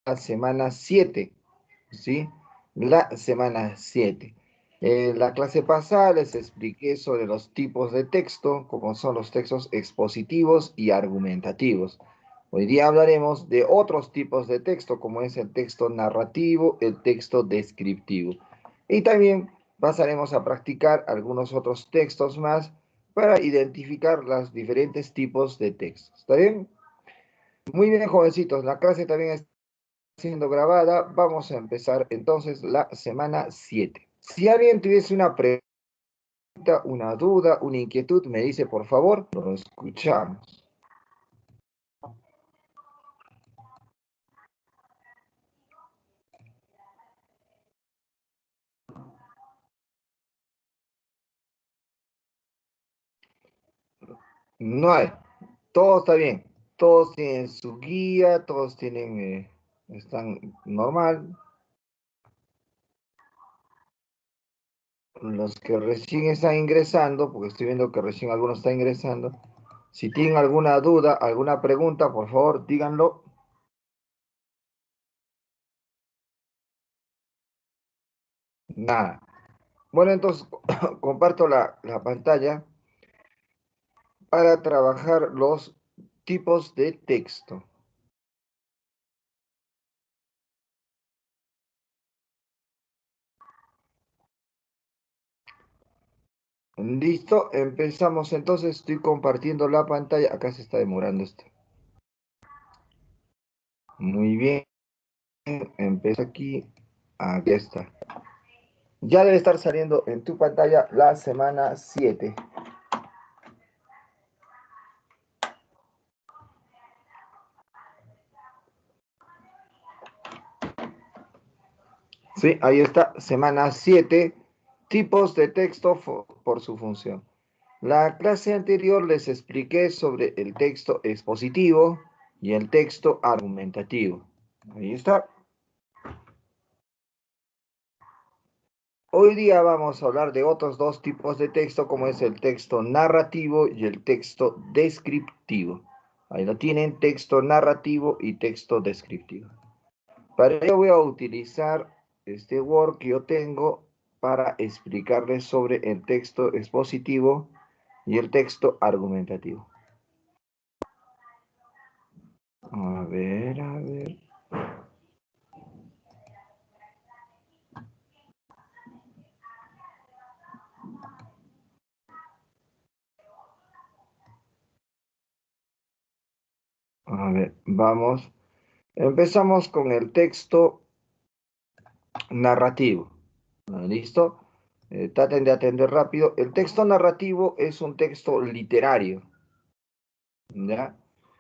la semana 7, ¿sí? La semana 7. En la clase pasada les expliqué sobre los tipos de texto, como son los textos expositivos y argumentativos. Hoy día hablaremos de otros tipos de texto, como es el texto narrativo, el texto descriptivo. Y también pasaremos a practicar algunos otros textos más para identificar los diferentes tipos de textos. ¿Está bien? Muy bien, jovencitos. La clase también está siendo grabada. Vamos a empezar entonces la semana 7. Si alguien tuviese una pregunta, una duda, una inquietud, me dice por favor, lo escuchamos. No hay, todo está bien. Todos tienen su guía, todos tienen, están normal. Los que recién están ingresando, porque estoy viendo que recién algunos están ingresando, si tienen alguna duda, alguna pregunta, por favor, díganlo. Nada. Bueno, entonces comparto la pantalla para trabajar los tipos de texto. Listo, empezamos entonces. Estoy compartiendo la pantalla. Acá se está demorando esto. Muy bien, empiezo aquí. Aquí está. Ya debe estar saliendo en tu pantalla la semana 7. Sí, ahí está, semana 7, tipos de texto por su función. La clase anterior les expliqué sobre el texto expositivo y el texto argumentativo. Ahí está. Hoy día vamos a hablar de otros dos tipos de texto, como es el texto narrativo y el texto descriptivo. Ahí lo tienen, texto narrativo y texto descriptivo. Para ello voy a utilizar este Word que yo tengo para explicarles sobre el texto expositivo y el texto argumentativo. A ver, a ver. A ver, vamos. Empezamos con el texto narrativo. ¿Listo? Traten de atender rápido. El texto narrativo es un texto literario. ¿Ya?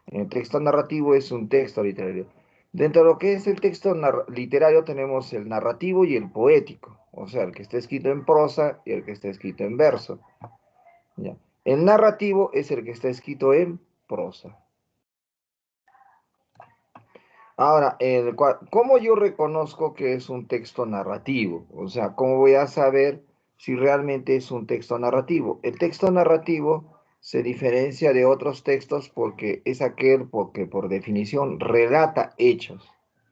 El texto narrativo es un texto literario. Dentro de lo que es el texto literario tenemos el narrativo y el poético. O sea, el que está escrito en prosa y el que está escrito en verso. ¿Ya? El narrativo es el que está escrito en prosa. Ahora, ¿cómo yo reconozco que es un texto narrativo? O sea, ¿cómo voy a saber si realmente es un texto narrativo? El texto narrativo se diferencia de otros textos porque es aquel porque por definición relata hechos.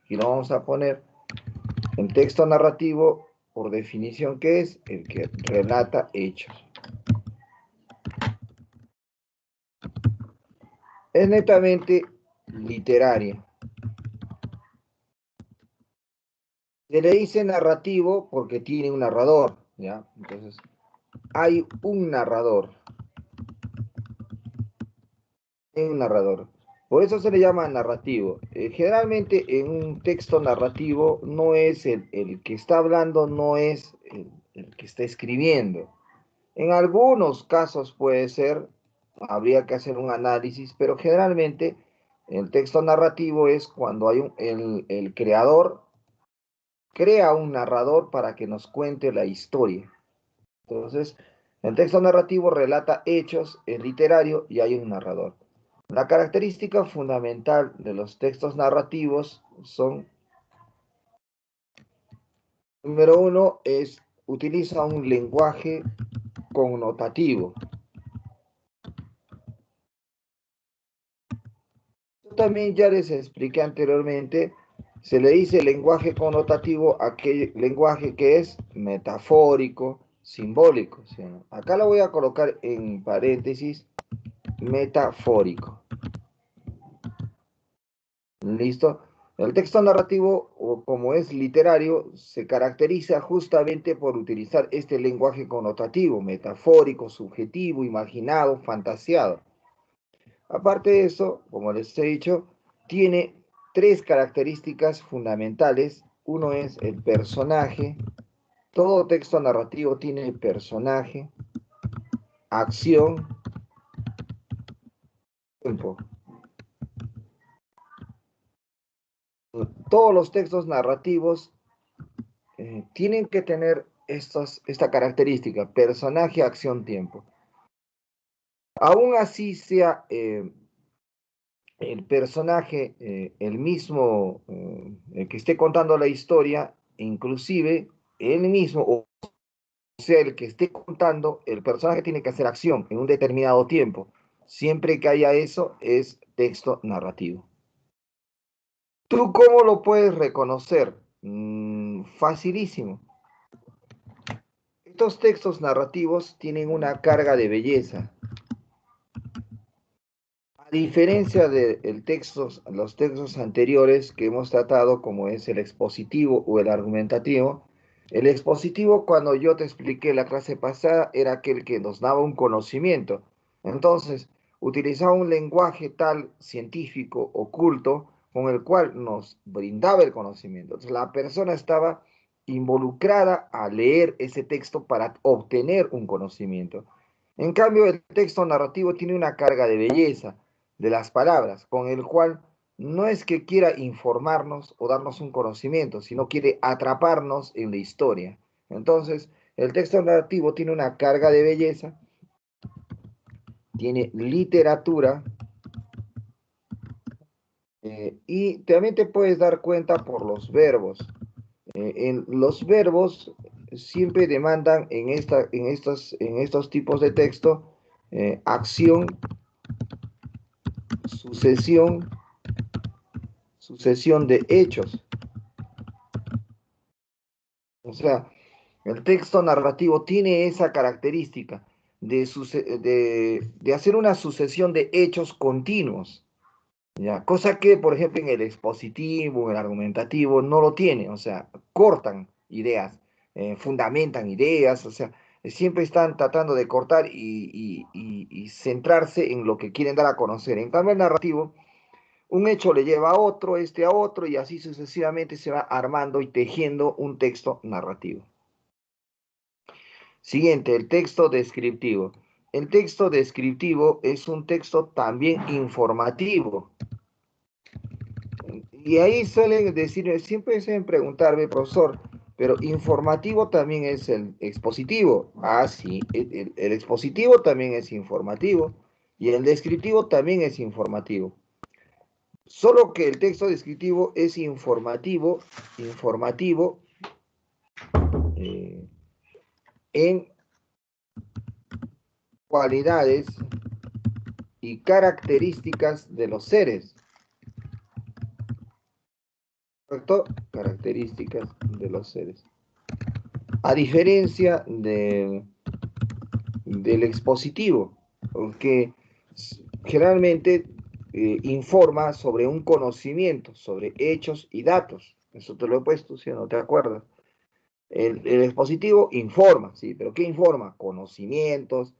Y lo vamos a poner, el texto narrativo, por definición, ¿qué es? El que relata hechos. Es netamente literario. Se le dice narrativo porque tiene un narrador, ¿ya? Entonces, hay un narrador. Hay un narrador. Por eso se le llama narrativo. Generalmente en un texto narrativo no es el que está hablando, no es el que está escribiendo. En algunos casos puede ser, habría que hacer un análisis, pero generalmente el texto narrativo es cuando hay el creador crea un narrador para que nos cuente la historia. Entonces, el texto narrativo relata hechos, es literario y hay un narrador. La característica fundamental de los textos narrativos son, número uno, utiliza un lenguaje connotativo. Yo también ya les expliqué anteriormente Se le dice lenguaje connotativo a aquel lenguaje que es metafórico, simbólico. ¿Sí? Acá lo voy a colocar en paréntesis, metafórico. ¿Listo? El texto narrativo, o como es literario, se caracteriza justamente por utilizar este lenguaje connotativo, metafórico, subjetivo, imaginado, fantaseado. Aparte de eso, como les he dicho, tiene tres características fundamentales. Uno es el personaje. Todo texto narrativo tiene personaje, acción, tiempo. Todos los textos narrativos tienen que tener esta característica, personaje, acción, tiempo. Aún así sea el personaje, el mismo, el que esté contando la historia, inclusive él mismo, o sea, el que esté contando, el personaje tiene que hacer acción en un determinado tiempo. Siempre que haya eso, es texto narrativo. ¿Tú cómo lo puedes reconocer? Facilísimo. Estos textos narrativos tienen una carga de belleza. A diferencia de los textos anteriores que hemos tratado, como es el expositivo o el argumentativo, el expositivo, cuando yo te expliqué la clase pasada, era aquel que nos daba un conocimiento. Entonces, utilizaba un lenguaje tal científico, oculto, con el cual nos brindaba el conocimiento. Entonces, la persona estaba involucrada a leer ese texto para obtener un conocimiento. En cambio, el texto narrativo tiene una carga de belleza de las palabras, con el cual no es que quiera informarnos o darnos un conocimiento, sino quiere atraparnos en la historia. Entonces, el texto narrativo tiene una carga de belleza, tiene literatura, y también te puedes dar cuenta por los verbos. Los verbos siempre demandan en estos tipos de texto acción, sucesión, sucesión de hechos. O sea, el texto narrativo tiene esa característica de hacer una sucesión de hechos continuos, ¿ya? Cosa que, por ejemplo, en el expositivo, en el argumentativo, no lo tiene. O sea, cortan ideas, fundamentan ideas, o sea, siempre están tratando de cortar y centrarse en lo que quieren dar a conocer. En cambio, el narrativo, un hecho le lleva a otro, y así sucesivamente se va armando y tejiendo un texto narrativo. Siguiente, el texto descriptivo. El texto descriptivo es un texto también informativo. Y ahí suelen decir, siempre suelen preguntarme, profesor, pero informativo también es el expositivo. Ah, sí, el expositivo también es informativo y el descriptivo también es informativo. Solo que el texto descriptivo es informativo en cualidades y características de los seres. ¿Correcto? Características de los seres. A diferencia del expositivo, que generalmente informa sobre un conocimiento, sobre hechos y datos. Eso te lo he puesto, si no te acuerdas. El expositivo informa, ¿sí? ¿Pero qué informa? Conocimientos,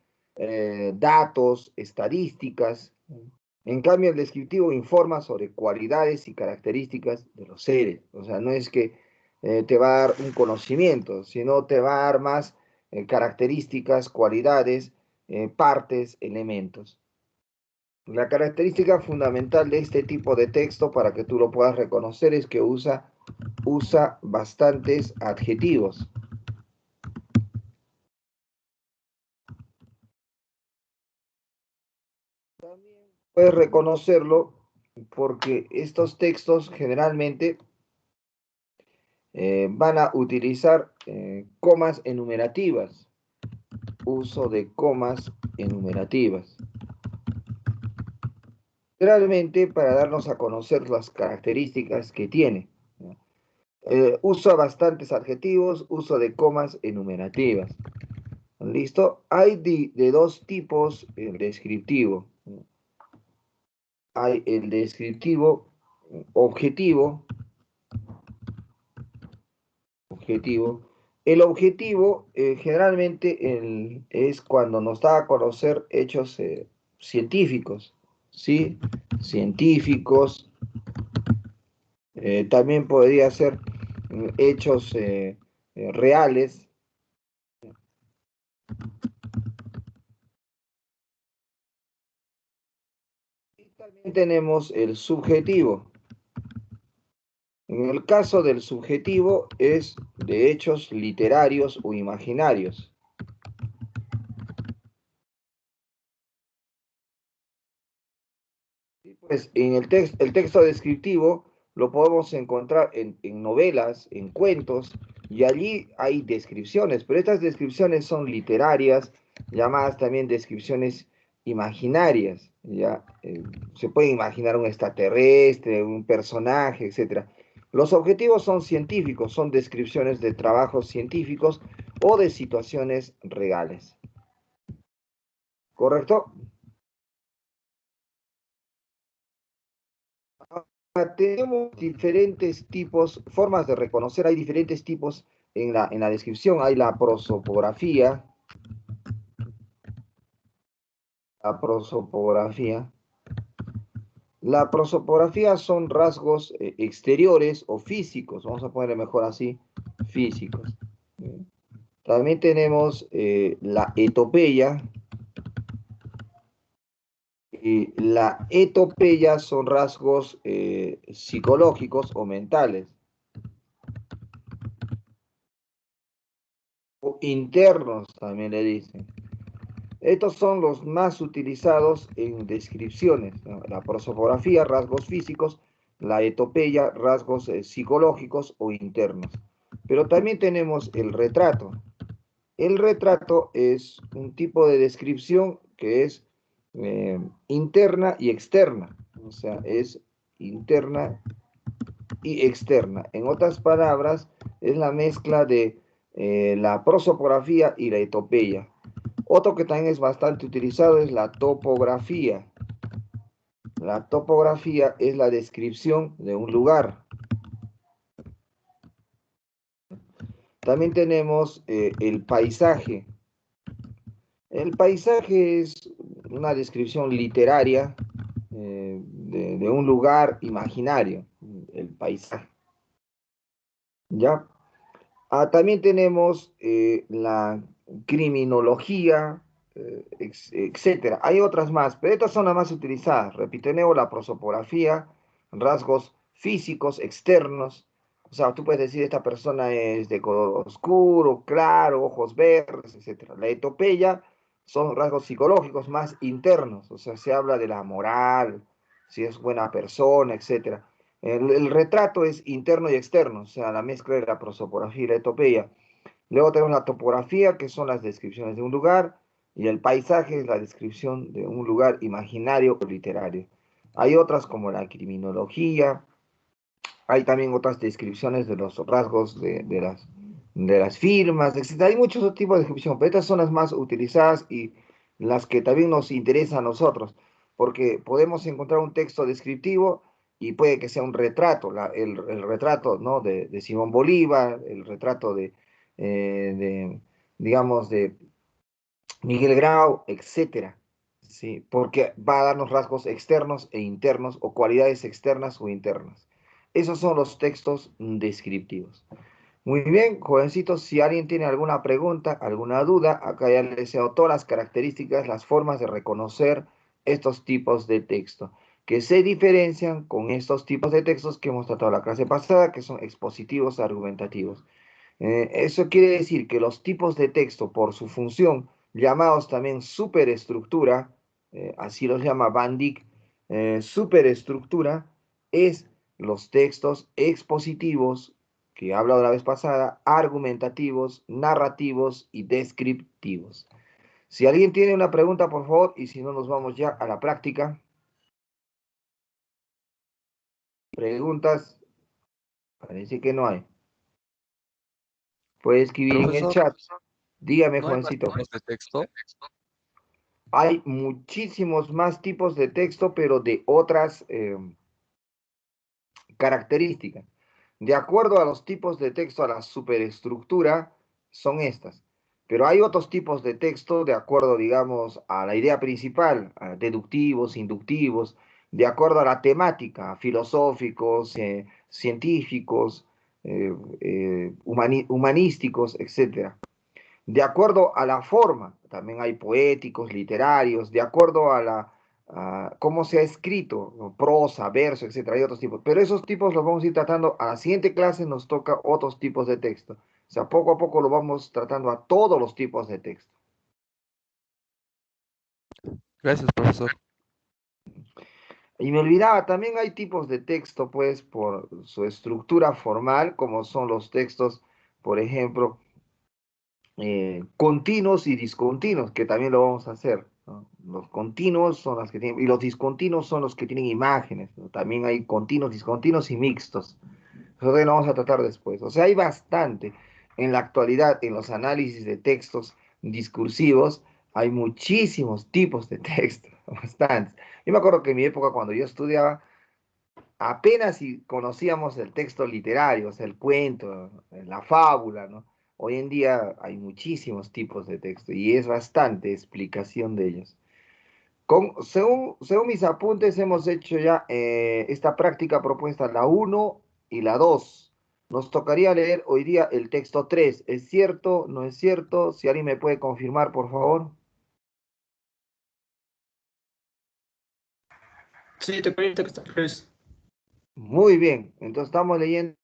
datos, estadísticas. En cambio, el descriptivo informa sobre cualidades y características de los seres. O sea, no es que te va a dar un conocimiento, sino te va a dar más características, cualidades, partes, elementos. La característica fundamental de este tipo de texto, para que tú lo puedas reconocer, es que usa bastantes adjetivos. También puedes reconocerlo porque estos textos generalmente van a utilizar comas enumerativas, uso de comas enumerativas. Generalmente para darnos a conocer las características que tiene. Uso bastantes adjetivos, uso de comas enumerativas. ¿Listo? Hay de dos tipos el descriptivo. Hay el descriptivo objetivo. El objetivo generalmente es cuando nos da a conocer hechos científicos, ¿sí? Científicos, también podría ser hechos reales. Y también tenemos el subjetivo. En el caso del subjetivo es de hechos literarios o imaginarios. Pues en el texto descriptivo lo podemos encontrar en novelas, en cuentos, y allí hay descripciones, pero estas descripciones son literarias, llamadas también descripciones imaginarias. ¿Ya? Se puede imaginar un extraterrestre, un personaje, etc. Los objetivos son científicos, son descripciones de trabajos científicos o de situaciones reales. ¿Correcto? Tenemos diferentes tipos, formas de reconocer, hay diferentes tipos en la descripción. Hay la prosopografía, la prosopografía. La prosopografía son rasgos exteriores o físicos, vamos a ponerle mejor así, físicos. También tenemos la etopeya. Y la etopeya son rasgos psicológicos o mentales, o internos también le dicen. Estos son los más utilizados en descripciones, ¿no? La prosopografía, rasgos físicos; la etopeya, rasgos psicológicos o internos. Pero también tenemos el retrato. El retrato es un tipo de descripción que es interna y externa. O sea, es interna y externa. En otras palabras, es la mezcla de la prosopografía y la etopeya. Otro que también es bastante utilizado es la topografía. La topografía es la descripción de un lugar. También tenemos el paisaje. El paisaje es una descripción literaria de un lugar imaginario, el paisaje. ¿Ya? También tenemos la criminología, etcétera. Hay otras más, pero estas son las más utilizadas. Repito, la prosopografía, rasgos físicos externos. O sea, tú puedes decir esta persona es de color oscuro, claro, ojos verdes, etcétera. La etopeya son rasgos psicológicos más internos. O sea, se habla de la moral, si es buena persona, etcétera. El retrato es interno y externo, o sea, la mezcla de la prosopografía y la etopeya. Luego tenemos la topografía, que son las descripciones de un lugar, y el paisaje es la descripción de un lugar imaginario o literario. Hay otras como la criminología, hay también otras descripciones de los rasgos de las firmas, etc. Hay muchos otros tipos de descripción, pero estas son las más utilizadas y las que también nos interesan a nosotros, porque podemos encontrar un texto descriptivo y puede que sea un retrato, el retrato, ¿no? de Simón Bolívar, el retrato digamos, de Miguel Grau, etcétera. ¿Sí? Porque va a darnos rasgos externos e internos o cualidades externas o internas. Esos son los textos descriptivos. Muy bien, jovencitos, si alguien tiene alguna pregunta, alguna duda, acá ya les he dado todas las características, las formas de reconocer estos tipos de texto, que se diferencian con estos tipos de textos que hemos tratado la clase pasada, que son expositivos, argumentativos. Eso quiere decir que los tipos de texto, por su función, llamados también superestructura, así los llama Van Dyck, superestructura, es los textos expositivos, que he hablado la vez pasada, argumentativos, narrativos y descriptivos. Si alguien tiene una pregunta, por favor, y si no, nos vamos ya a la práctica. Preguntas, parece que no hay. Puede escribir en el Profesor, chat. Dígame, ¿no hay más jovencito. tipos de texto? Hay muchísimos más tipos de texto, pero de otras características. De acuerdo a los tipos de texto, a la superestructura, son estas. Pero hay otros tipos de texto de acuerdo, digamos, a la idea principal, a deductivos, inductivos, de acuerdo a la temática, filosóficos, científicos, humanísticos, etcétera. De acuerdo a la forma, también hay poéticos, literarios, de acuerdo a cómo se ha escrito, ¿no? Prosa, verso, etcétera, hay otros tipos. Pero esos tipos los vamos a ir tratando. A la siguiente clase nos toca otros tipos de texto. O sea, poco a poco lo vamos tratando a todos los tipos de texto. Gracias, profesor. Y me olvidaba, también hay tipos de texto, pues, por su estructura formal, como son los textos, por ejemplo, continuos y discontinuos, que también lo vamos a hacer, ¿no? Los continuos son los que tienen, y los discontinuos son los que tienen imágenes, ¿no? También hay continuos, discontinuos y mixtos. Eso también lo vamos a tratar después. O sea, hay bastante. En la actualidad, en los análisis de textos discursivos, hay muchísimos tipos de textos, bastantes. Yo me acuerdo que en mi época, cuando yo estudiaba, apenas si conocíamos el texto literario, o sea, el cuento, la fábula, ¿no? Hoy en día hay muchísimos tipos de texto y es bastante explicación de ellos. Según mis apuntes, hemos hecho ya esta práctica propuesta, la uno y la 2. Nos tocaría leer hoy día el texto 3. ¿Es cierto? ¿No es cierto? Si alguien me puede confirmar, por favor. Sí, te permite que estés. Muy bien, entonces estamos leyendo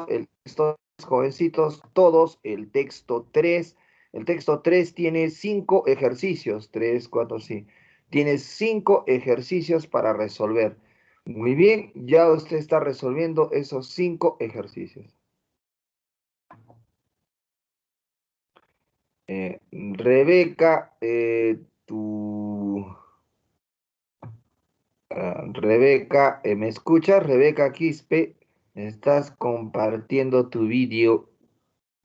el texto, jovencitos, todos, el texto 3. El texto 3 tiene 5 ejercicios, 3, 4, sí. Tiene 5 ejercicios para resolver. Muy bien, ya usted está resolviendo esos 5 ejercicios. Rebeca, Rebeca, ¿me escuchas? Rebeca Quispe, estás compartiendo tu vídeo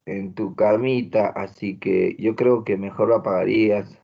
en tu camita, así que yo creo que mejor lo apagarías.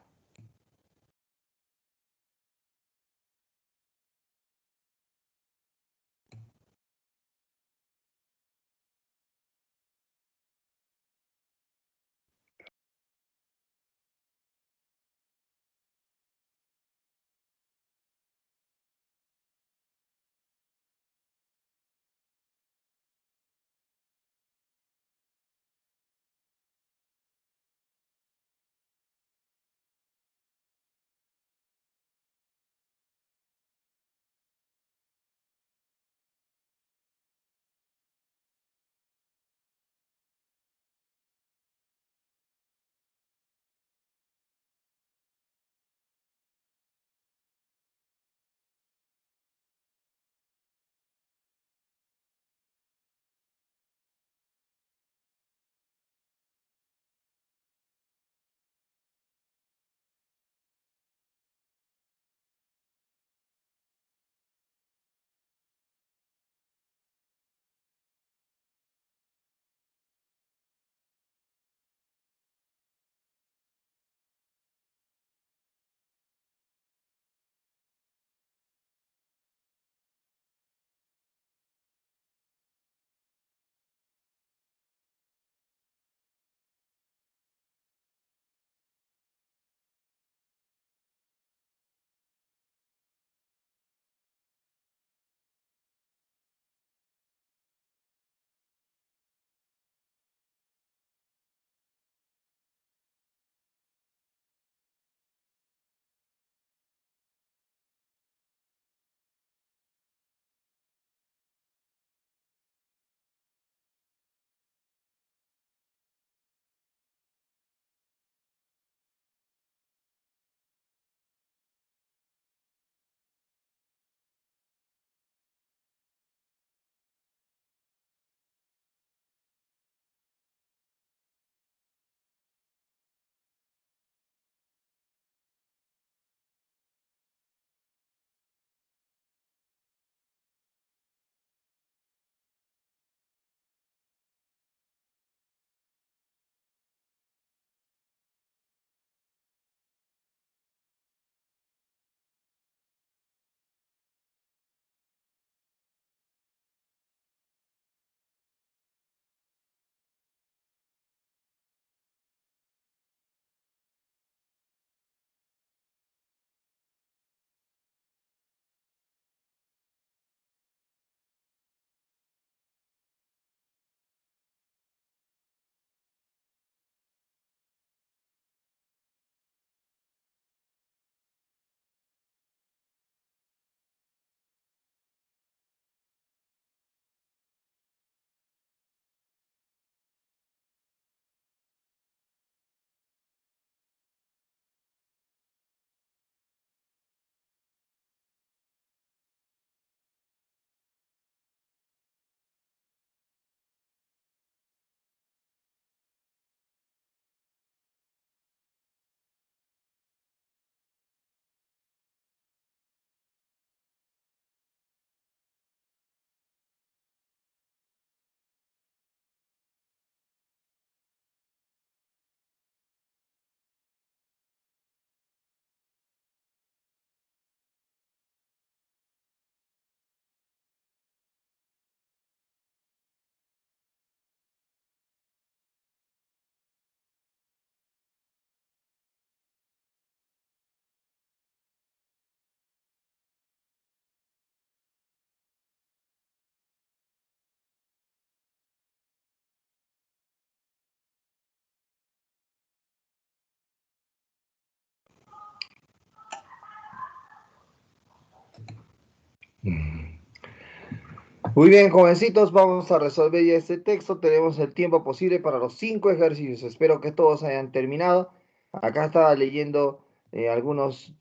Muy bien, jovencitos, vamos a resolver ya este texto. Tenemos el tiempo posible para los 5 ejercicios. Espero que todos hayan terminado. Acá estaba leyendo algunos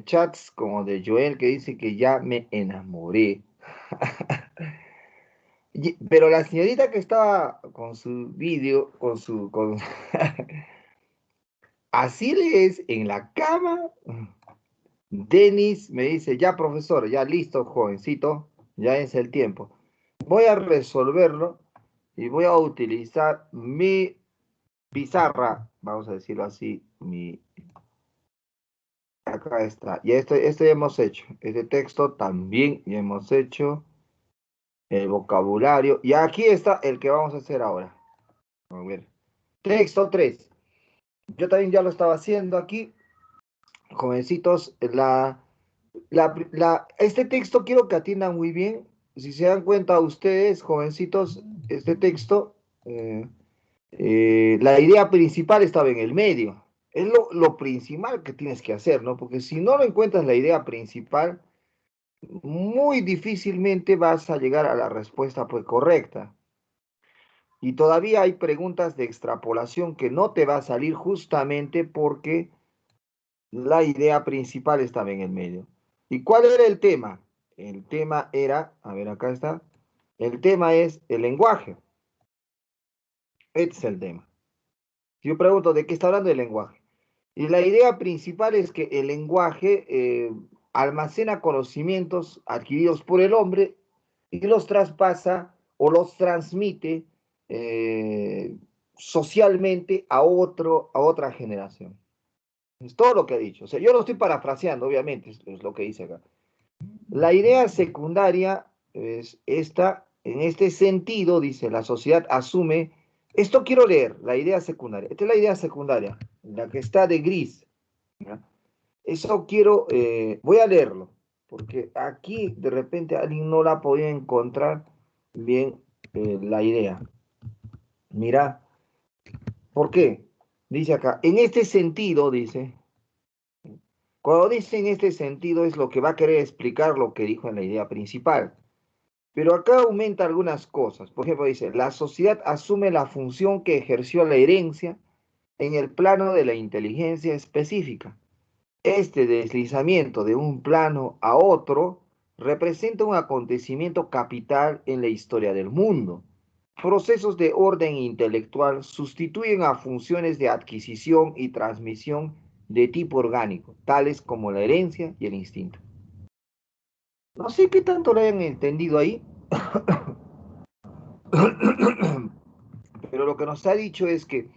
chats, como de Joel, que dice que ya me enamoré. Pero la señorita que estaba con su vídeo, así lees en la cama. Denis me dice, ya profesor, ya listo, jovencito, ya es el tiempo. Voy a resolverlo y voy a utilizar mi pizarra, vamos a decirlo así, acá está. Y esto ya hemos hecho. Este texto también ya hemos hecho. El vocabulario. Y aquí está el que vamos a hacer ahora. A ver. Texto 3. Yo también ya lo estaba haciendo aquí. Jovencitos, este texto quiero que atiendan muy bien. Si se dan cuenta ustedes, jovencitos, este texto, la idea principal estaba en el medio. Es lo principal que tienes que hacer, ¿no? Porque si no lo encuentras la idea principal, muy difícilmente vas a llegar a la respuesta pues, correcta. Y todavía hay preguntas de extrapolación que no te va a salir justamente porque la idea principal estaba en el medio. ¿Y cuál era el tema? El tema era, a ver, acá está. El tema es el lenguaje. Este es el tema. Yo pregunto, ¿de qué está hablando el lenguaje? Y la idea principal es que el lenguaje almacena conocimientos adquiridos por el hombre y los traspasa o los transmite socialmente a otra generación. Es todo lo que ha dicho. O sea, yo lo estoy parafraseando, obviamente, es lo que dice acá. La idea secundaria es esta, en este sentido, dice, la sociedad asume, esto quiero leer, la idea secundaria, esta es la idea secundaria, la que está de gris, ¿ya? Eso quiero, voy a leerlo, porque aquí de repente alguien no la ha podido encontrar bien la idea. Mira, ¿por qué? Dice acá, en este sentido, dice, cuando dice en este sentido es lo que va a querer explicar lo que dijo en la idea principal. Pero acá aumenta algunas cosas. Por ejemplo, dice, la sociedad asume la función que ejerció la herencia en el plano de la inteligencia específica. Este deslizamiento de un plano a otro representa un acontecimiento capital en la historia del mundo. Procesos de orden intelectual sustituyen a funciones de adquisición y transmisión de tipo orgánico, tales como la herencia y el instinto. No sé qué tanto lo hayan entendido ahí, pero lo que nos ha dicho es que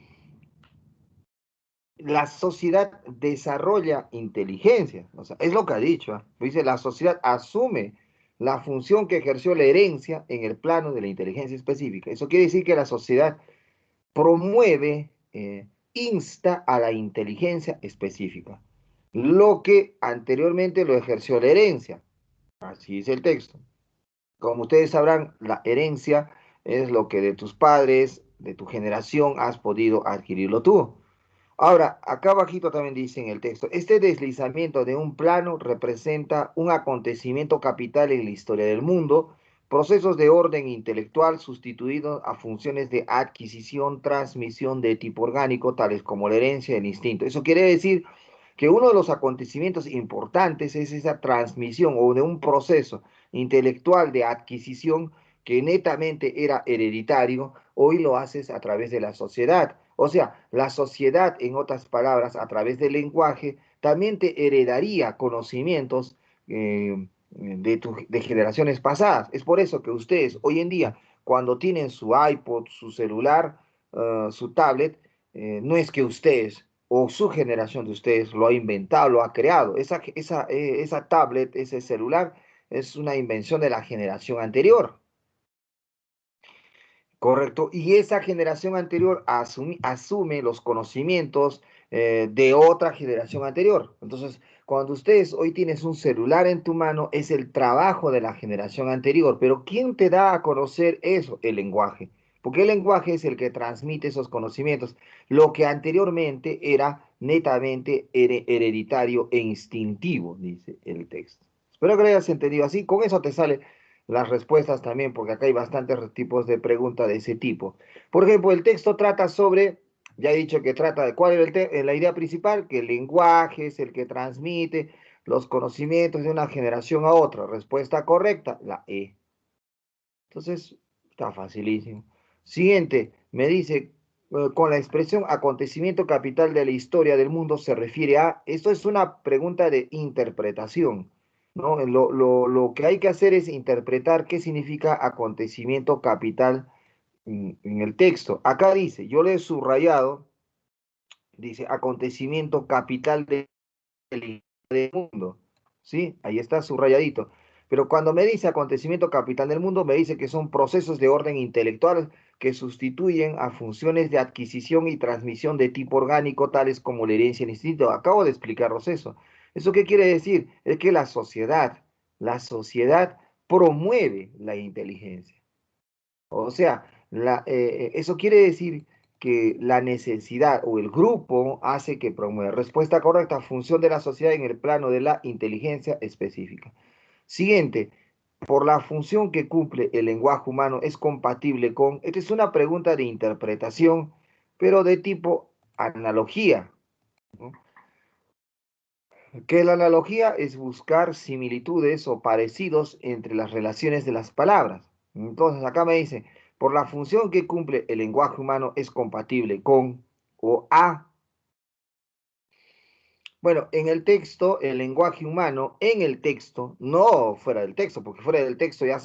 la sociedad desarrolla inteligencia, o sea, es lo que ha dicho, ¿eh? Dice, la sociedad asume la función que ejerció la herencia en el plano de la inteligencia específica. Eso quiere decir que la sociedad promueve, insta a la inteligencia específica, lo que anteriormente lo ejerció la herencia. Así dice el texto. Como ustedes sabrán, la herencia es lo que de tus padres, de tu generación, has podido adquirirlo tú. Ahora, acá abajito también dice en el texto, este deslizamiento de un plano representa un acontecimiento capital en la historia del mundo, procesos de orden intelectual sustituidos a funciones de adquisición, transmisión de tipo orgánico, tales como la herencia y el instinto. Eso quiere decir que uno de los acontecimientos importantes es esa transmisión o de un proceso intelectual de adquisición que netamente era hereditario, hoy lo haces a través de la sociedad. O sea, la sociedad, en otras palabras, a través del lenguaje, también te heredaría conocimientos de generaciones pasadas. Es por eso que ustedes hoy en día, cuando tienen su iPod, su celular, su tablet, no es que ustedes o su generación de ustedes lo ha inventado, lo ha creado. Esa tablet, ese celular, es una invención de la generación anterior. Correcto. Y esa generación anterior asume los conocimientos de otra generación anterior. Entonces, cuando ustedes hoy tienes un celular en tu mano, es el trabajo de la generación anterior. Pero ¿quién te da a conocer eso? El lenguaje. Porque el lenguaje es el que transmite esos conocimientos. Lo que anteriormente era netamente hereditario e instintivo, dice el texto. Espero que lo hayas entendido así. Con eso te salen las respuestas también, porque acá hay bastantes tipos de preguntas de ese tipo. Por ejemplo, el texto trata sobre, ya he dicho que trata de cuál es la idea principal, que el lenguaje es el que transmite los conocimientos de una generación a otra. Respuesta correcta, la E. Entonces, está facilísimo. Siguiente, me dice, con la expresión acontecimiento capital de la historia del mundo se refiere a, esto es una pregunta de interpretación, ¿no? Lo que hay que hacer es interpretar qué significa acontecimiento capital en el texto. Acá dice, yo le he subrayado, dice acontecimiento capital del mundo, ¿sí? Ahí está subrayadito. Pero cuando me dice acontecimiento capital del mundo, me dice que son procesos de orden intelectual que sustituyen a funciones de adquisición y transmisión de tipo orgánico, tales como la herencia y el instinto. Acabo de explicaros eso. ¿Eso qué quiere decir? Es que la sociedad promueve la inteligencia. O sea, eso quiere decir que la necesidad o el grupo hace que promueva. Respuesta correcta, función de la sociedad en el plano de la inteligencia específica. Siguiente, por la función que cumple el lenguaje humano es compatible con, esta es una pregunta de interpretación, pero de tipo analogía, ¿no? Que la analogía es buscar similitudes o parecidos entre las relaciones de las palabras. Entonces, acá me dice, por la función que cumple el lenguaje humano es compatible con o a. Bueno, en el texto, el lenguaje humano, en el texto, no fuera del texto, porque fuera del texto ya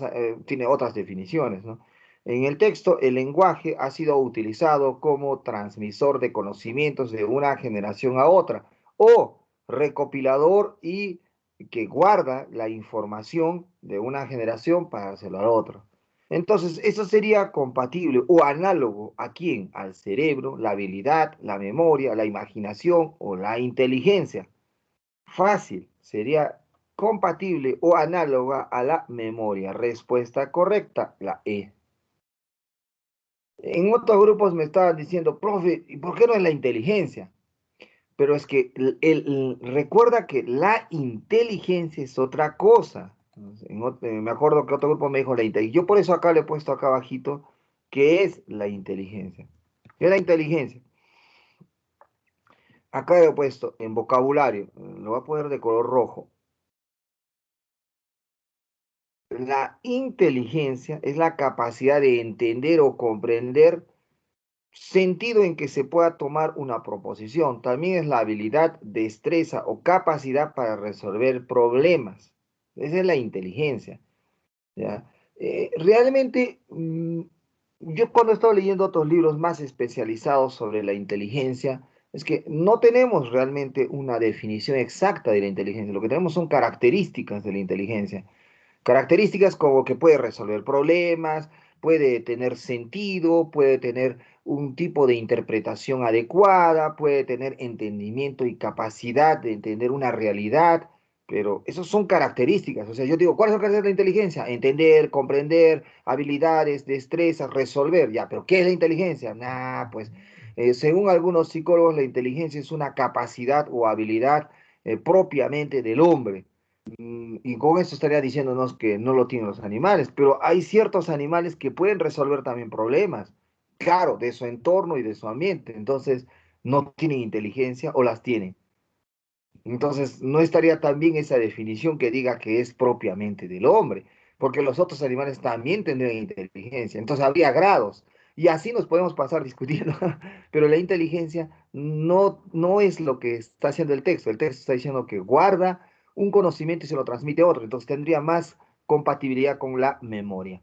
tiene otras definiciones, ¿no? En el texto, el lenguaje ha sido utilizado como transmisor de conocimientos de una generación a otra, o recopilador y que guarda la información de una generación para hacerlo a otra. Entonces, eso sería compatible o análogo a quién? Al cerebro, la habilidad, la memoria, la imaginación o la inteligencia. Fácil, sería compatible o análoga a la memoria. Respuesta correcta, la E. En otros grupos me estaban diciendo, profe, ¿y por qué no es la inteligencia? Pero es que recuerda que la inteligencia es otra cosa. Me acuerdo que otro grupo me dijo la inteligencia. Yo por eso acá le he puesto acá abajito que es la inteligencia. ¿Qué es la inteligencia? Acá he puesto en vocabulario, lo voy a poner de color rojo. La inteligencia es la capacidad de entender o comprender sentido en que se pueda tomar una proposición. También es la habilidad, destreza o capacidad para resolver problemas. Esa es la inteligencia, ¿ya? Realmente, yo cuando he estado leyendo otros libros más especializados sobre la inteligencia, es que no tenemos realmente una definición exacta de la inteligencia. Lo que tenemos son características de la inteligencia. Características como que puede resolver problemas, puede tener sentido, puede tener un tipo de interpretación adecuada, puede tener entendimiento y capacidad de entender una realidad, pero esas son características. O sea, yo digo, ¿cuáles son las características de la inteligencia? Entender, comprender, habilidades, destrezas, resolver. Ya, pero ¿qué es la inteligencia? Nah, pues según algunos psicólogos, la inteligencia es una capacidad o habilidad propiamente del hombre. Y con eso estaría diciéndonos que no lo tienen los animales, pero hay ciertos animales que pueden resolver también problemas, claro, de su entorno y de su ambiente. Entonces, no tienen inteligencia o las tienen. Entonces, no estaría también esa definición que diga que es propiamente del hombre, porque los otros animales también tendrían inteligencia. Entonces, habría grados. Y así nos podemos pasar discutiendo, pero la inteligencia no es lo que está haciendo el texto. El texto está diciendo que guarda un conocimiento y se lo transmite a otro. Entonces, tendría más compatibilidad con la memoria.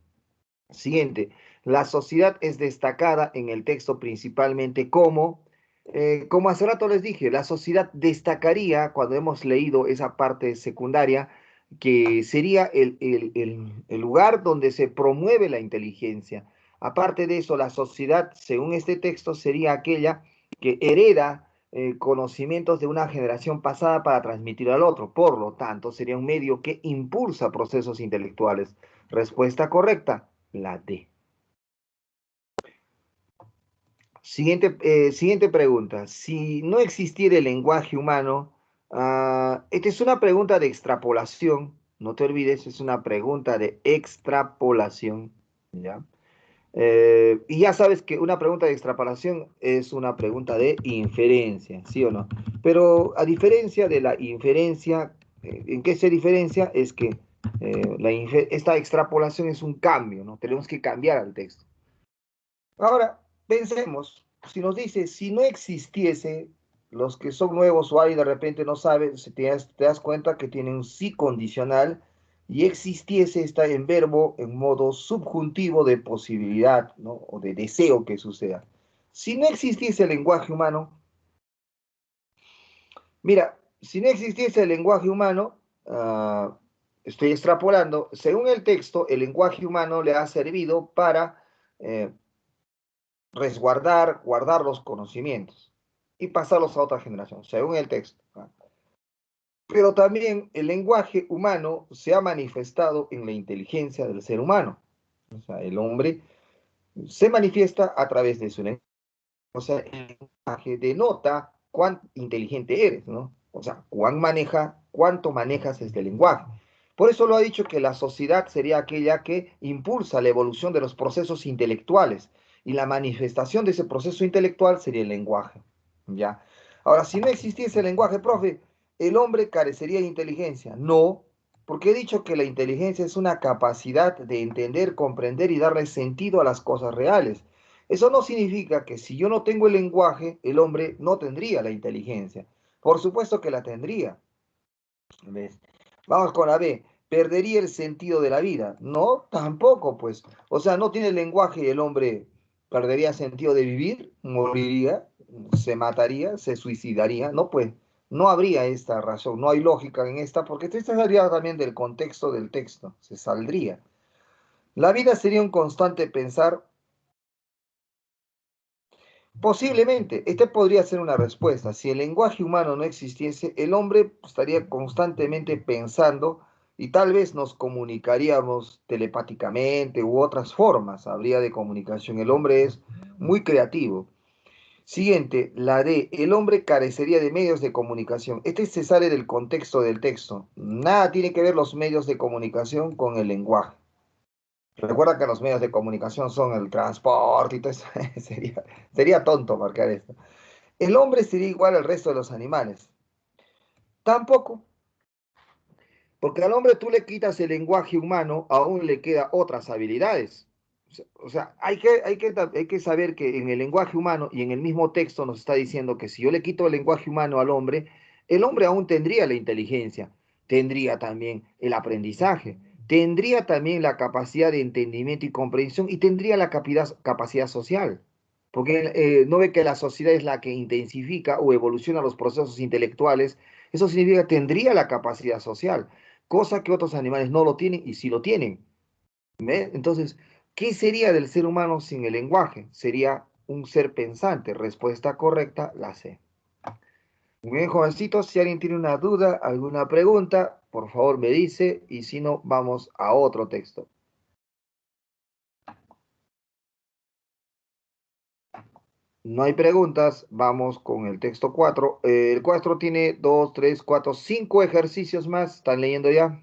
Siguiente, la sociedad es destacada en el texto principalmente como hace rato les dije, la sociedad destacaría cuando hemos leído esa parte secundaria, que sería el lugar donde se promueve la inteligencia. Aparte de eso, la sociedad, según este texto, sería aquella que hereda conocimientos de una generación pasada para transmitir al otro. Por lo tanto, sería un medio que impulsa procesos intelectuales. Respuesta correcta, la D. Siguiente pregunta. Si no existiera el lenguaje humano, esta es una pregunta de extrapolación, no te olvides, es una pregunta de extrapolación, ¿ya? Y ya sabes que una pregunta de extrapolación es una pregunta de inferencia, ¿sí o no? Pero a diferencia de la inferencia, ¿en qué se diferencia? Es que esta extrapolación es un cambio, ¿no? Tenemos que cambiar al texto. Ahora, pensemos, si nos dice, si no existiese, los que son nuevos o alguien de repente no sabe, te das cuenta que tiene un sí condicional y existiese está en verbo en modo subjuntivo de posibilidad, ¿no? O de deseo que suceda. Si no existiese el lenguaje humano, mira, si no existiese el lenguaje humano, estoy extrapolando, según el texto, el lenguaje humano le ha servido para resguardar, guardar los conocimientos y pasarlos a otra generación, según el texto. Pero también el lenguaje humano se ha manifestado en la inteligencia del ser humano. O sea, el hombre se manifiesta a través de su lenguaje. O sea, el lenguaje denota cuán inteligente eres, ¿no? O sea, cuánto manejas este lenguaje. Por eso lo ha dicho que la sociedad sería aquella que impulsa la evolución de los procesos intelectuales y la manifestación de ese proceso intelectual sería el lenguaje, ¿ya? Ahora, si no existiese el lenguaje, profe, ¿el hombre carecería de inteligencia? No, porque he dicho que la inteligencia es una capacidad de entender, comprender y darle sentido a las cosas reales. Eso no significa que si yo no tengo el lenguaje, el hombre no tendría la inteligencia. Por supuesto que la tendría. ¿Ves? Vamos con la B. ¿Perdería el sentido de la vida? No, tampoco, pues. O sea, no tiene el lenguaje y el hombre perdería sentido de vivir, moriría, se mataría, se suicidaría. No, pues, no habría esta razón, no hay lógica en esta, porque esta saldría también del contexto del texto, se saldría. La vida sería un constante pensar. Posiblemente, esta podría ser una respuesta. Si el lenguaje humano no existiese, el hombre estaría constantemente pensando y tal vez nos comunicaríamos telepáticamente u otras formas habría de comunicación. El hombre es muy creativo. Siguiente, la D. El hombre carecería de medios de comunicación. Este se sale del contexto del texto. Nada tiene que ver los medios de comunicación con el lenguaje. Recuerda que los medios de comunicación son el transporte y todo eso. sería tonto marcar esto. El hombre sería igual al resto de los animales. Tampoco, porque al hombre tú le quitas el lenguaje humano, aún le quedan otras habilidades. O sea, hay que saber que en el lenguaje humano y en el mismo texto nos está diciendo que si yo le quito el lenguaje humano al hombre, el hombre aún tendría la inteligencia, tendría también el aprendizaje, tendría también la capacidad de entendimiento y comprensión y tendría la capacidad social. Porque no ve que la sociedad es la que intensifica o evoluciona los procesos intelectuales, eso significa que tendría la capacidad social, cosa que otros animales no lo tienen y sí lo tienen. ¿Ve? Entonces, ¿qué sería del ser humano sin el lenguaje? Sería un ser pensante. Respuesta correcta, la C. Muy bien, jovencitos, si alguien tiene una duda, alguna pregunta, por favor me dice y si no, vamos a otro texto. No hay preguntas, vamos con el texto 4. El 4 tiene 2, 3, 4, 5 ejercicios más. ¿Están leyendo ya?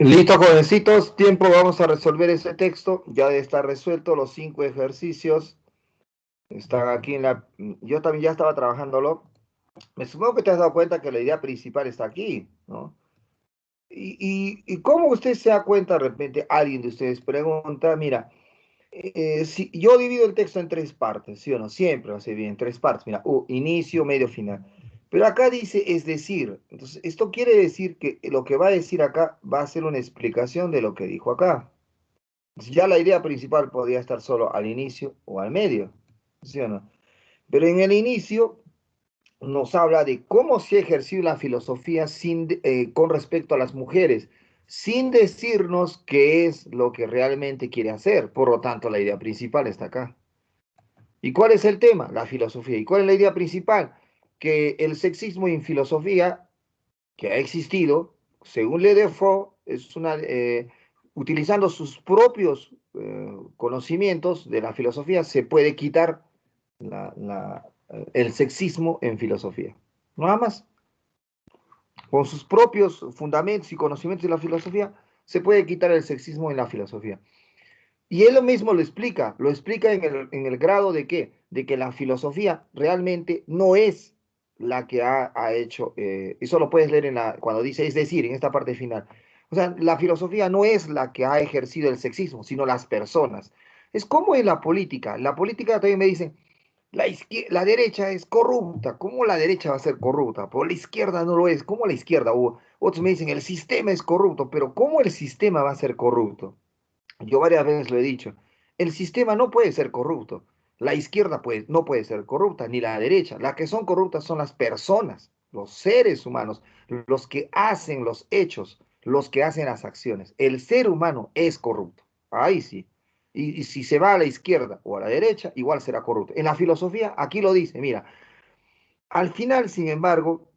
Listo, jovencitos, tiempo, vamos a resolver ese texto. Ya debe estar resuelto los 5 ejercicios. Están aquí en la... Yo también ya estaba trabajándolo. Me supongo que te has dado cuenta que la idea principal está aquí, ¿no? Y cómo usted se da cuenta, de repente alguien de ustedes pregunta, mira, si yo divido el texto en 3 partes, ¿sí o no? Siempre va a ser bien, en 3 partes. Mira, inicio, medio, final. Pero acá dice, es decir, entonces esto quiere decir que lo que va a decir acá va a ser una explicación de lo que dijo acá. Entonces, ya la idea principal podría estar solo al inicio o al medio, ¿sí o no? Pero en el inicio nos habla de cómo se ha ejercido la filosofía con respecto a las mujeres, sin decirnos qué es lo que realmente quiere hacer. Por lo tanto, la idea principal está acá. ¿Y cuál es el tema? La filosofía. ¿Y cuál es la idea principal? Que el sexismo en filosofía que ha existido, según Ledefort, es utilizando sus propios conocimientos de la filosofía, se puede quitar el sexismo en filosofía. Nada más. Con sus propios fundamentos y conocimientos de la filosofía, se puede quitar el sexismo en la filosofía. Y él lo mismo lo explica en el grado de qué, de que la filosofía realmente no es la que ha hecho, eso lo puedes leer cuando dice, es decir, en esta parte final. O sea, la filosofía no es la que ha ejercido el sexismo, sino las personas. Es como en la política también me dicen, la derecha es corrupta. ¿Cómo la derecha va a ser corrupta? Por la izquierda no lo es. ¿Cómo la izquierda? O otros me dicen, el sistema es corrupto. Pero ¿cómo el sistema va a ser corrupto? Yo varias veces lo he dicho. El sistema no puede ser corrupto. La izquierda no puede ser corrupta, ni la derecha. Las que son corruptas son las personas, los seres humanos, los que hacen los hechos, los que hacen las acciones. El ser humano es corrupto. Ahí sí. Y si se va a la izquierda o a la derecha, igual será corrupto. En la filosofía, aquí lo dice, mira, al final, sin embargo,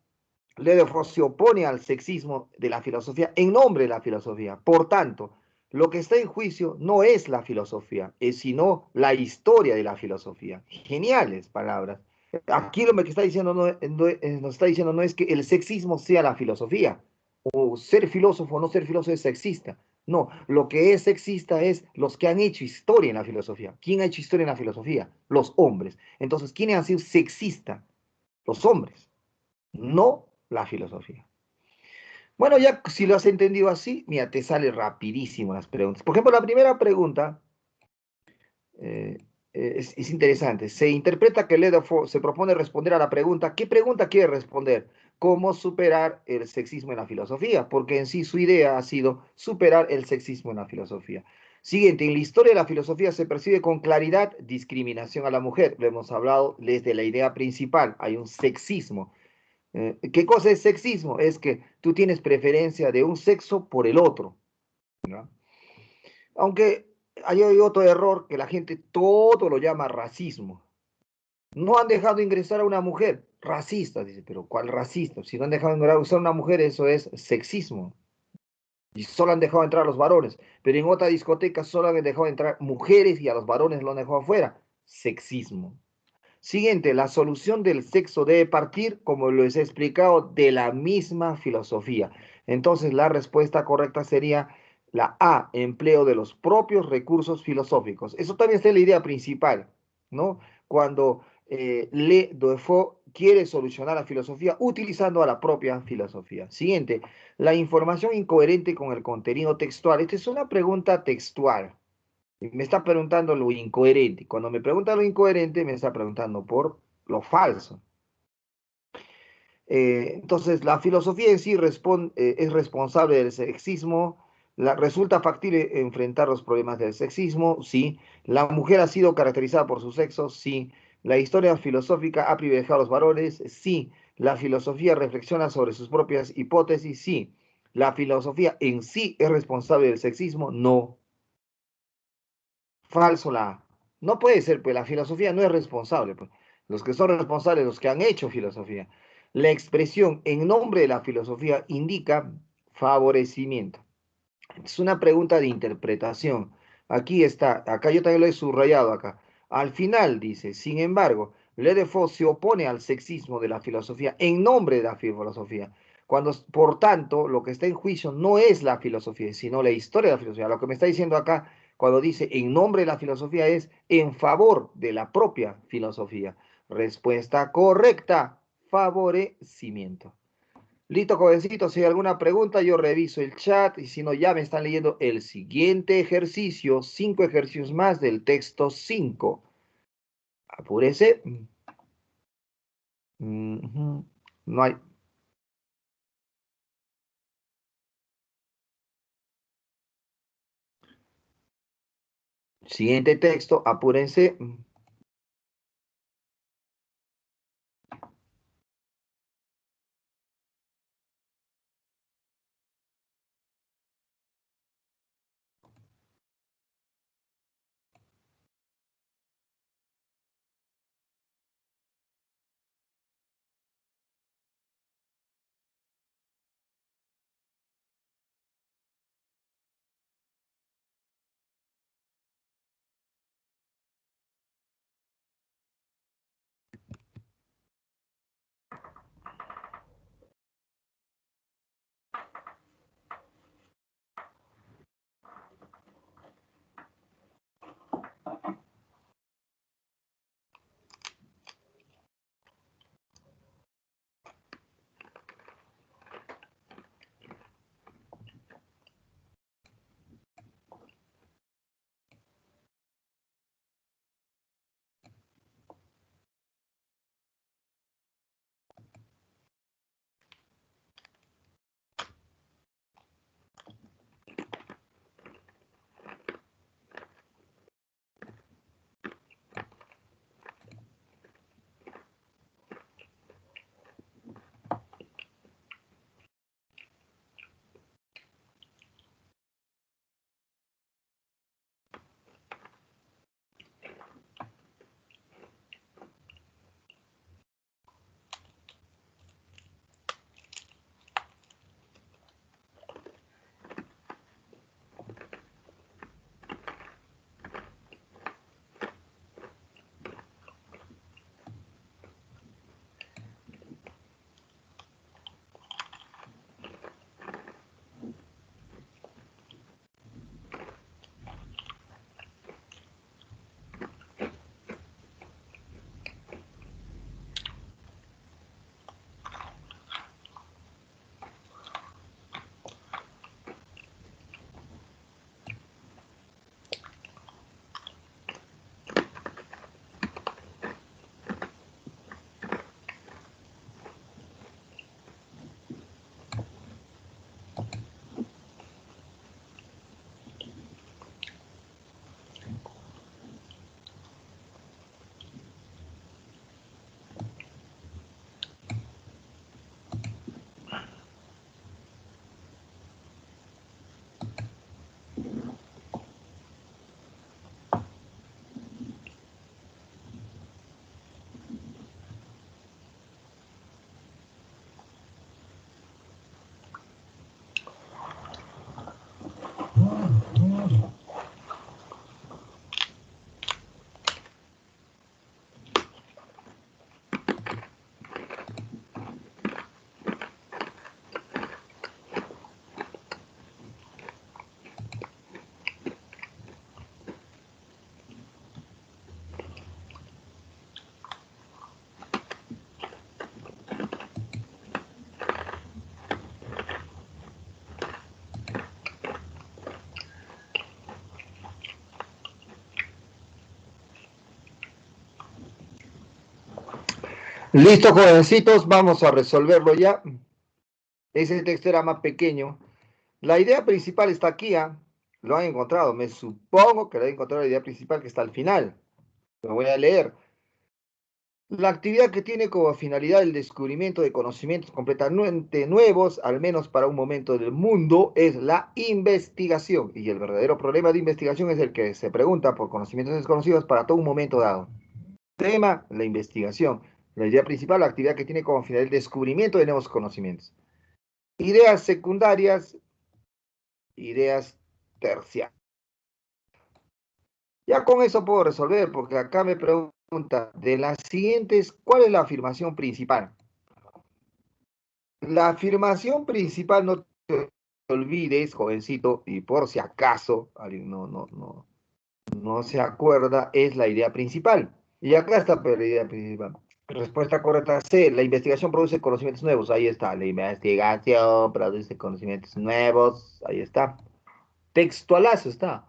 Ledefort se opone al sexismo de la filosofía en nombre de la filosofía. Por tanto, lo que está en juicio no es la filosofía, es sino la historia de la filosofía. Geniales palabras. Aquí lo que está diciendo nos está diciendo no es que el sexismo sea la filosofía, o ser filósofo o no ser filósofo es sexista. No, lo que es sexista es los que han hecho historia en la filosofía. ¿Quién ha hecho historia en la filosofía? Los hombres. Entonces, ¿quiénes han sido sexistas? Los hombres, no la filosofía. Bueno, ya si lo has entendido así, mira, te sale rapidísimo las preguntas. Por ejemplo, la primera pregunta eh, es interesante. Se interpreta que Ledefort se propone responder a la pregunta, ¿qué pregunta quiere responder? ¿Cómo superar el sexismo en la filosofía? Porque en sí su idea ha sido superar el sexismo en la filosofía. Siguiente, en la historia de la filosofía se percibe con claridad discriminación a la mujer. Lo hemos hablado desde la idea principal, hay un sexismo. ¿Qué cosa es sexismo? Es que tú tienes preferencia de un sexo por el otro, ¿no? Aunque hay otro error que la gente todo lo llama racismo. No han dejado ingresar a una mujer. Racista, dice, pero ¿cuál racista? Si no han dejado entrar usar una mujer, eso es sexismo. Y solo han dejado entrar a los varones. Pero en otra discoteca solo han dejado entrar mujeres y a los varones lo han dejado afuera. Sexismo. Siguiente, la solución del sexo debe partir, como les he explicado, de la misma filosofía. Entonces, la respuesta correcta sería la A, empleo de los propios recursos filosóficos. Eso también es la idea principal, ¿no? Cuando Le Dufault quiere solucionar la filosofía utilizando a la propia filosofía. Siguiente, la información incoherente con el contenido textual. Esta es una pregunta textual. Me está preguntando lo incoherente. Cuando me pregunta lo incoherente, me está preguntando por lo falso. Entonces, la filosofía en sí es responsable del sexismo. Resulta factible enfrentar los problemas del sexismo, sí. La mujer ha sido caracterizada por su sexo, sí. La historia filosófica ha privilegiado a los varones, sí. La filosofía reflexiona sobre sus propias hipótesis, sí. La filosofía en sí es responsable del sexismo, no. Falso la A. No puede ser, pues la filosofía no es responsable. Pues. Los que son responsables, los que han hecho filosofía. La expresión en nombre de la filosofía indica favorecimiento. Es una pregunta de interpretación. Aquí está, acá yo también lo he subrayado acá. Al final dice, sin embargo, Le Dufault se opone al sexismo de la filosofía en nombre de la filosofía. Cuando, por tanto, lo que está en juicio no es la filosofía, sino la historia de la filosofía. Lo que me está diciendo acá, cuando dice en nombre de la filosofía, es en favor de la propia filosofía. Respuesta correcta, favorecimiento. Listo, jovencito, si hay alguna pregunta, yo reviso el chat y si no, ya me están leyendo el siguiente ejercicio, 5 ejercicios más del texto 5. Apúrese. No hay. Siguiente texto, apúrense. Listo, jovencitos, vamos a resolverlo ya. Ese texto era más pequeño. La idea principal está aquí, ¿ah? Lo han encontrado. Me supongo que lo han encontrado la idea principal que está al final. Lo voy a leer. La actividad que tiene como finalidad el descubrimiento de conocimientos completamente nuevos, al menos para un momento del mundo, es la investigación. Y el verdadero problema de investigación es el que se pregunta por conocimientos desconocidos para todo un momento dado. Tema, la investigación. La idea principal, la actividad que tiene como finalidad el descubrimiento de nuevos conocimientos. Ideas secundarias, ideas terciarias. Ya con eso puedo resolver, porque acá me pregunta, de las siguientes, ¿cuál es la afirmación principal? La afirmación principal, no te olvides, jovencito, y por si acaso alguien no se acuerda, es la idea principal. Y acá está la idea principal. Respuesta correcta C. La investigación produce conocimientos nuevos. Ahí está. La investigación produce conocimientos nuevos. Ahí está. Textualazo está.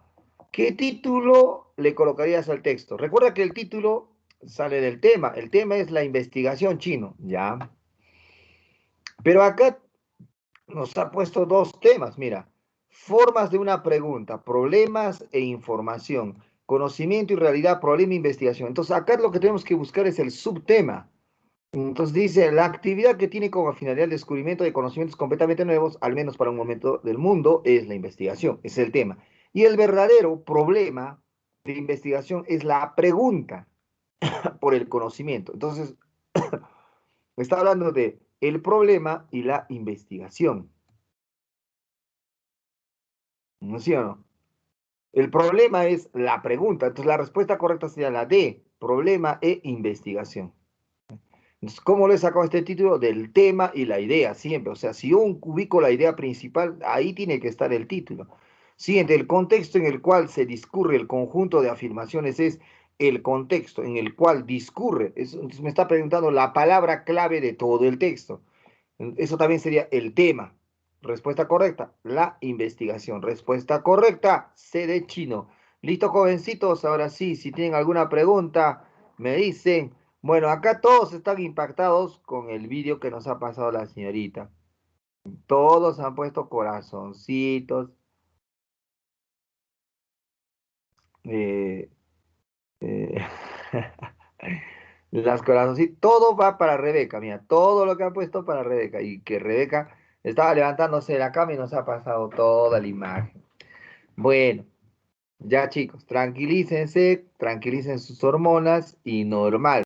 ¿Qué título le colocarías al texto? Recuerda que el título sale del tema. El tema es la investigación chino. Ya. Pero acá nos ha puesto dos temas. Mira. Formas de una pregunta. Problemas e información. Conocimiento y realidad. Problema e investigación. Entonces acá lo que tenemos que buscar es el subtema. Entonces dice, la actividad que tiene como finalidad el descubrimiento de conocimientos completamente nuevos, al menos para un momento del mundo, es la investigación, ese es el tema. Y el verdadero problema de investigación es la pregunta por el conocimiento. Entonces, me está hablando de el problema y la investigación. ¿No es cierto? El problema es la pregunta, entonces la respuesta correcta sería la D, problema e investigación. Entonces, ¿cómo le he sacado este título? Del tema y la idea, siempre. O sea, si yo ubico la idea principal, ahí tiene que estar el título. Siguiente, el contexto en el cual se discurre el conjunto de afirmaciones es el contexto en el cual discurre. Entonces me está preguntando la palabra clave de todo el texto. Eso también sería el tema. Respuesta correcta, la investigación. Respuesta correcta, C de chino. Listo, jovencitos. Ahora sí, si tienen alguna pregunta, me dicen. Bueno, acá todos están impactados con el vídeo que nos ha pasado la señorita. Todos han puesto corazoncitos. Eh, eh, las corazoncitos. Todo va para Rebeca. Mira, todo lo que han puesto para Rebeca. Y que Rebeca estaba levantándose de la cama y nos ha pasado toda la imagen. Bueno, ya chicos, tranquilícense, tranquilicen sus hormonas y normal.